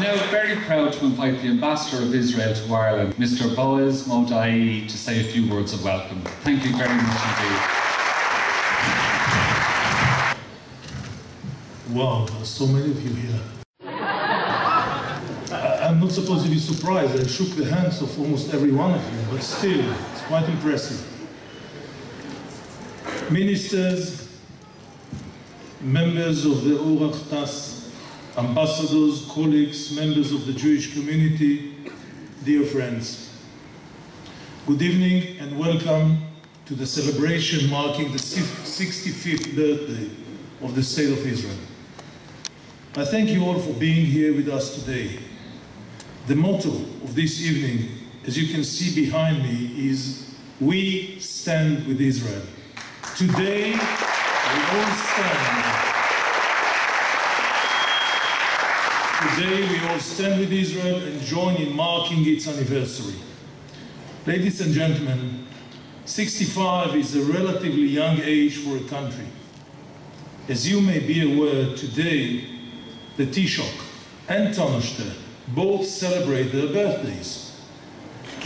I'm now very proud to invite the Ambassador of Israel to Ireland, Mr. Boaz Moda'i, to say a few words of welcome. Thank you very much indeed. Wow, there's so many of you here. I'm not supposed to be surprised. I shook the hands of almost every one of you, but still, it's quite impressive. Ministers, members of the Orach Tas, ambassadors, colleagues, members of the Jewish community, dear friends. Good evening and welcome to the celebration marking the 65th birthday of the State of Israel. I thank you all for being here with us today. The motto of this evening, as you can see behind me, is "We stand with Israel." Today, we all stand. Today, we all stand with Israel and join in marking its anniversary. Ladies and gentlemen, 65 is a relatively young age for a country. As you may be aware, today, the Taoiseach and Taoiseach both celebrate their birthdays.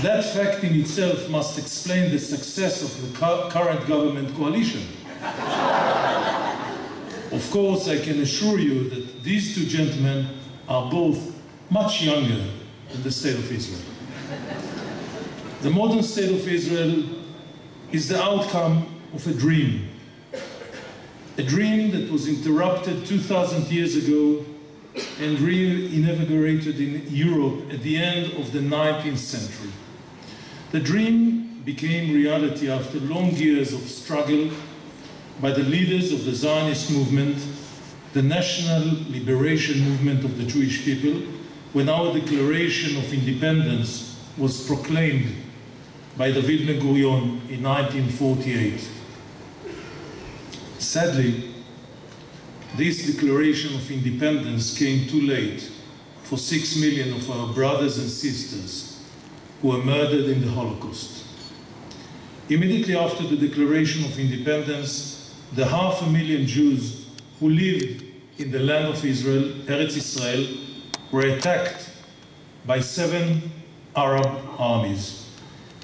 That fact in itself must explain the success of the current government coalition. Of course, I can assure you that these two gentlemen are both much younger than the State of Israel. The modern State of Israel is the outcome of a dream that was interrupted 2,000 years ago and re-inaugurated in Europe at the end of the 19th century. The dream became reality after long years of struggle by the leaders of the Zionist movement, the national liberation movement of the Jewish people, when our Declaration of Independence was proclaimed by David Ben-Gurion in 1948. Sadly, this Declaration of Independence came too late for 6 million of our brothers and sisters who were murdered in the Holocaust. Immediately after the Declaration of Independence, the 500,000 Jews who lived in the land of Israel, Eretz Israel, were attacked by 7 Arab armies.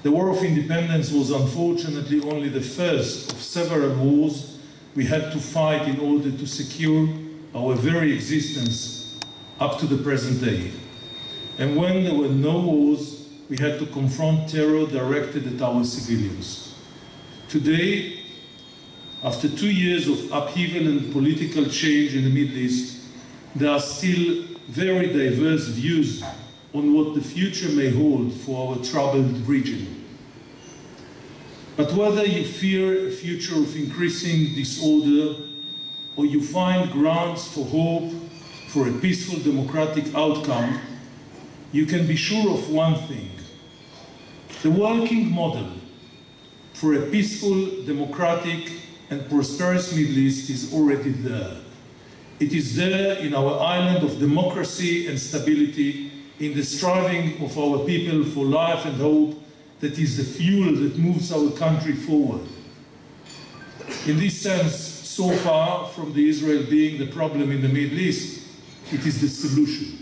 The War of Independence was unfortunately only the first of several wars we had to fight in order to secure our very existence up to the present day. And when there were no wars, we had to confront terror directed at our civilians. Today, after 2 years of upheaval and political change in the Middle East, there are still very diverse views on what the future may hold for our troubled region. But whether you fear a future of increasing disorder or you find grounds for hope for a peaceful democratic outcome, you can be sure of one thing. The working model for a peaceful, democratic and prosperous Middle East is already there. It is there in our island of democracy and stability, in the striving of our people for life and hope, that is the fuel that moves our country forward. In this sense, so far from the Israel being the problem in the Middle East, it is the solution.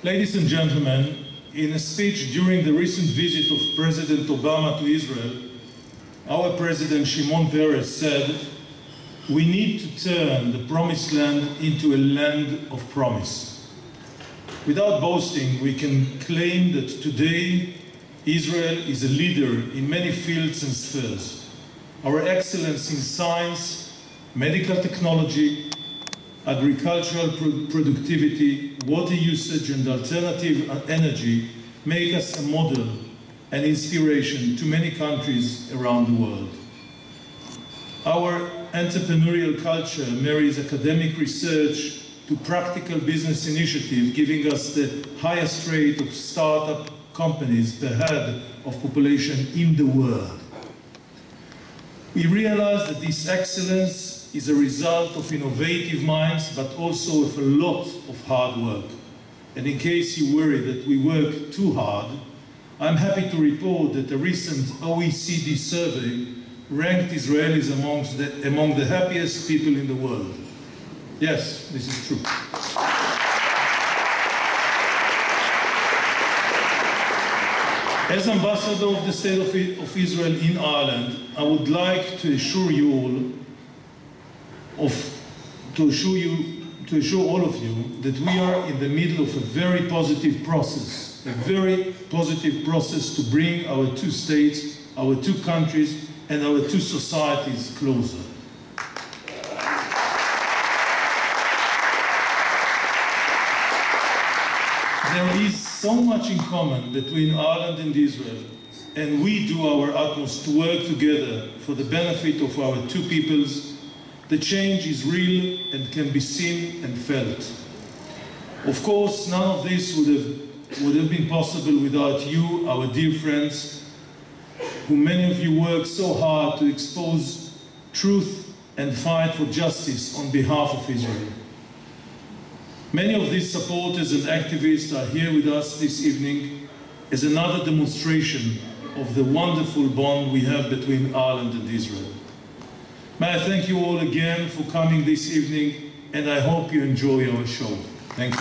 Ladies and gentlemen, in a speech during the recent visit of President Obama to Israel, our President Shimon Peres said, "We need to turn the promised land into a land of promise." Without boasting, we can claim that today Israel is a leader in many fields and spheres. Our excellence in science, medical technology, agricultural productivity, water usage and alternative energy make us a model and inspiration to many countries around the world. Our entrepreneurial culture marries academic research to practical business initiative, giving us the highest rate of startup companies per head of population in the world. We realize that this excellence is a result of innovative minds, but also of a lot of hard work. And in case you worry that we work too hard, I'm happy to report that a recent OECD survey ranked Israelis among the happiest people in the world. Yes, this is true. As Ambassador of the State of Israel in Ireland, I would like to assure you all of you that we are in the middle of a very positive process to bring our two states, our two countries, and our two societies closer. There is so much in common between Ireland and Israel, and we do our utmost to work together for the benefit of our two peoples. The change is real and can be seen and felt. Of course, none of this would have been possible without you, our dear friends, who many of you work so hard to expose truth and fight for justice on behalf of Israel. Many of these supporters and activists are here with us this evening as another demonstration of the wonderful bond we have between Ireland and Israel. May I thank you all again for coming this evening, and I hope you enjoy our show. Thank you.